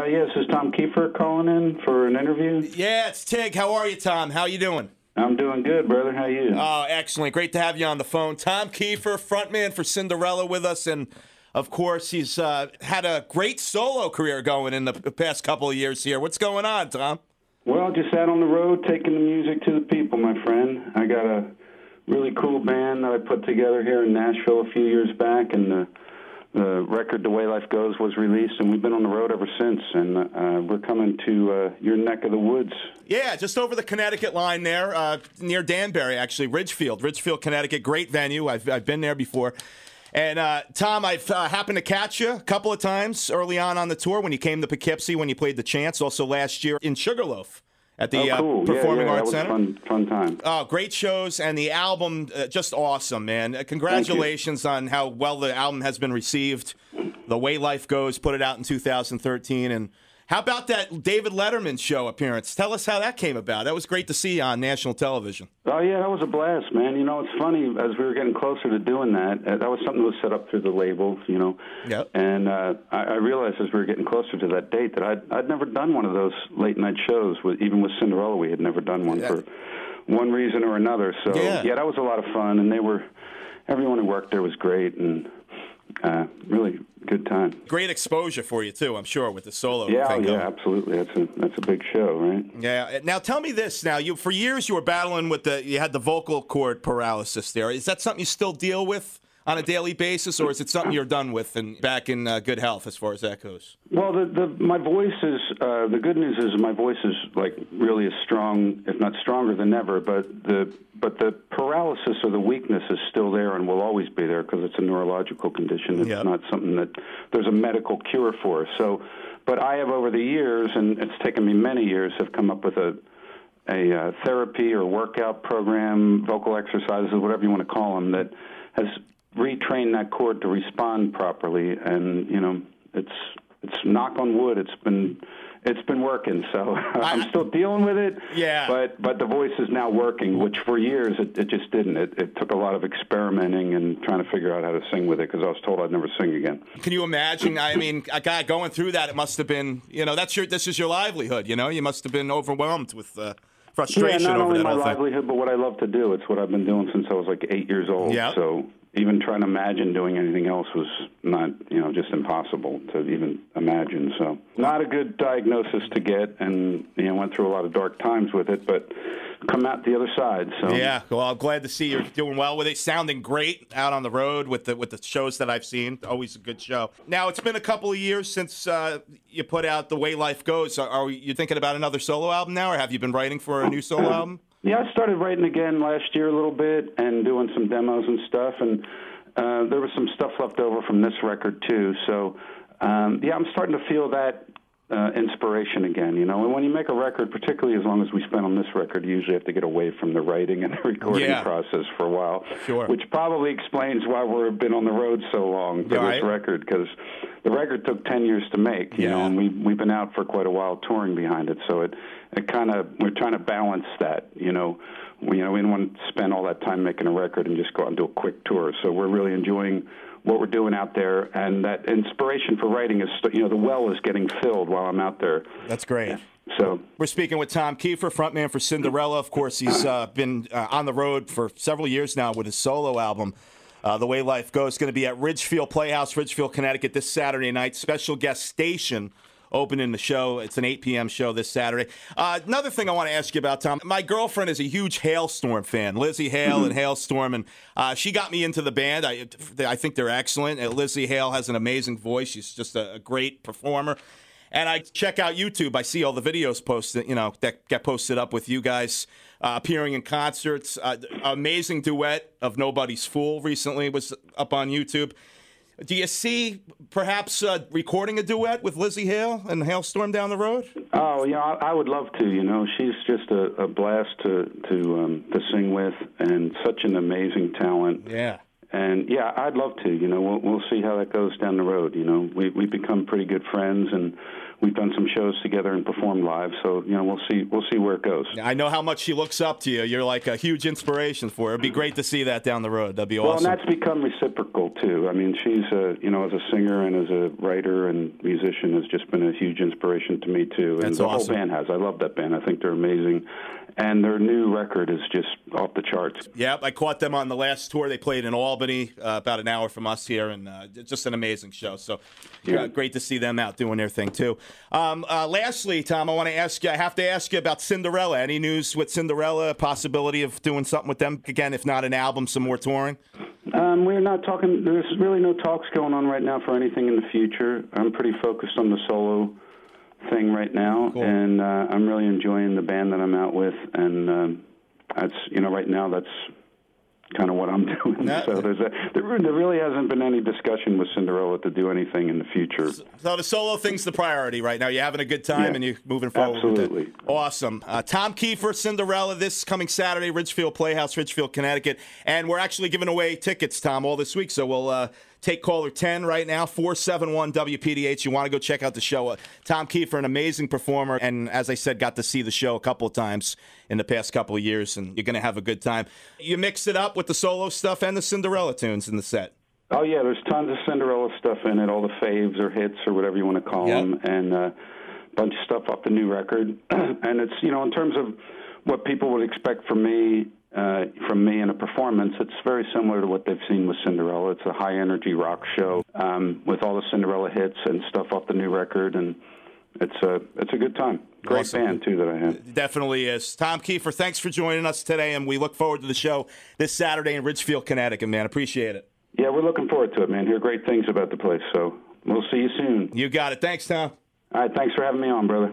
Yeah, this is Tom Keifer calling in for an interview. Yeah, it's Tig. How are you, Tom? How you doing? I'm doing good, brother. How you? Oh, excellent. Great to have you on the phone. Tom Keifer, frontman for Cinderella with us, and, of course, he's had a great solo career going in the past couple of years here. What's going on, Tom? Well, just out on the road taking the music to the people, my friend. I got a really cool band that I put together here in Nashville a few years back, and the record "The Way Life Goes" was released, and we've been on the road ever since. And we're coming to your neck of the woods. Yeah, just over the Connecticut line there, near Danbury, actually, Ridgefield, Connecticut. Great venue. I've been there before. And, Tom, I've happened to catch you a couple of times early on the tour when you came to Poughkeepsie, when you played the Chance, also last year in Sugarloaf at the cool. Performing Arts Center. That was fun time. Oh, great shows, and the album, just awesome, man. Congratulations on how well the album has been received. The Way Life Goes, put it out in 2013. And how about that David Letterman show appearance? Tell us how that came about. That was great to see on national television. Oh, yeah, that was a blast, man. You know, it's funny, as we were getting closer to doing that, that was something that was set up through the label, you know. Yep. And I realized as we were getting closer to that date that I'd never done one of those late-night shows. Even with Cinderella, we had never done one for one reason or another. So, yeah, that was a lot of fun, and everyone who worked there was great, and really good time. Great exposure for you, too, I'm sure, with the solo thing. Yeah, absolutely. That's a big show, right? Yeah. Now, tell me this. Now, for years you were battling with you had the vocal cord paralysis there. Is that something you still deal with on a daily basis, or is it something you're done with and back in good health as far as that goes? Well, my voice is, the good news is my voice is like really as strong, if not stronger than ever, but the paralysis or the weakness is still there and will always be there because it's a neurological condition. It's not something that there's a medical cure for. So, but I have over the years, and it's taken me many years, have come up with a therapy or workout program, vocal exercises, whatever you want to call them, that has retrain that cord to respond properly, and you know, it's knock on wood, it's been working. So I'm still dealing with it. Yeah. But the voice is now working, which for years it just didn't. It took a lot of experimenting and trying to figure out how to sing with it because I was told I'd never sing again. Can you imagine? I mean, a guy going through that, it must have been, you know, this is your livelihood. You know, you must have been overwhelmed with frustration not over only that my whole thing. livelihood, but what I love to do. It's what I've been doing since I was like 8 years old. Yeah. So even trying to imagine doing anything else was not, you know, just impossible to even imagine. So not a good diagnosis to get, and you know, went through a lot of dark times with it, but come out the other side. So yeah, well, I'm glad to see you're doing well with it. Sounding great out on the road with the shows that I've seen. Always a good show. Now it's been a couple of years since you put out The Way Life Goes. Are you thinking about another solo album now, or have you been writing for a new solo album? Yeah, I started writing again last year a little bit and doing some demos and stuff, and there was some stuff left over from this record too. So, yeah, I'm starting to feel that inspiration again, you know. And when you make a record, particularly as long as we spent on this record, you usually have to get away from the writing and the recording process for a while, which probably explains why we've been on the road so long for this record, because the record took 10 years to make, you know, and we've been out for quite a while touring behind it, so it kind of, we're trying to balance that, you know. We didn't want to spend all that time making a record and just go out and do a quick tour, so we're really enjoying what we're doing out there, and that inspiration for writing is, you know, the well is getting filled while I'm out there. That's great. Yeah. So we're speaking with Tom Keifer, frontman for Cinderella. Of course, he's been on the road for several years now with his solo album, The Way Life Goes. Going to be at Ridgefield Playhouse, Ridgefield, Connecticut, this Saturday night. Special guest station opening the show. It's an 8 p.m. show this Saturday. Another thing I want to ask you about, Tom. My girlfriend is a huge Hailstorm fan, Lizzie Hale and Hailstorm, and she got me into the band. I think they're excellent. Lizzie Hale has an amazing voice. She's just a great performer. And I check out YouTube. I see all the videos posted, you know, that get posted up with you guys appearing in concerts. Amazing duet of Nobody's Fool recently was up on YouTube. Do you see perhaps recording a duet with Lizzie Hale and Hailstorm down the road? Oh, yeah, I would love to. You know, she's just a blast to sing with, and such an amazing talent. Yeah. And yeah, I'd love to. You know, we'll see how that goes down the road. You know, we've become pretty good friends, and we've done some shows together and performed live. So you know, we'll see where it goes. I know how much she looks up to you. You're like a huge inspiration for her. It'd be great to see that down the road. That'd be awesome. Well, and that's become reciprocal too. I mean, she's as a singer and as a writer and musician has just been a huge inspiration to me too. And That's the awesome. whole band has. I love that band. I think they're amazing. And their new record is just off the charts. Yep, I caught them on the last tour. They played in Albany, about an hour from us here, and just an amazing show. So great to see them out doing their thing, too. Lastly, Tom, I have to ask you about Cinderella. Any news with Cinderella, possibility of doing something with them again, if not an album, some more touring? We're not talking. There's really no talks going on right now for anything in the future. I'm pretty focused on the solo thing right now, cool. And I'm really enjoying the band that I'm out with, and that's right now that's kind of what I'm doing. So there really hasn't been any discussion with Cinderella to do anything in the future. So the solo thing's the priority right now. You're having a good time and you're moving forward. Absolutely. With it. Awesome. Tom Keifer, Cinderella, this coming Saturday, Ridgefield Playhouse, Ridgefield, Connecticut. And we're actually giving away tickets, Tom, all this week. So we'll take caller 10 right now, 471-WPDH. You want to go check out the show. Tom Keifer, an amazing performer, and as I said, got to see the show a couple of times in the past couple of years, and you're going to have a good time. You mixed it up with the solo stuff and the Cinderella tunes in the set. Oh, yeah, there's tons of Cinderella stuff in it, all the faves or hits or whatever you want to call them, and a bunch of stuff off the new record. And it's, in terms of what people would expect from me in a performance, it's very similar to what they've seen with Cinderella. It's a high-energy rock show with all the Cinderella hits and stuff off the new record, and it's a good time. Great Awesome. band, too, that I have. It definitely is. Tom Keifer, thanks for joining us today, and we look forward to the show this Saturday in Ridgefield, Connecticut, man. Appreciate it. Yeah, we're looking forward to it, man. Hear great things about the place, so we'll see you soon. You got it. Thanks, Tom. All right, thanks for having me on, brother.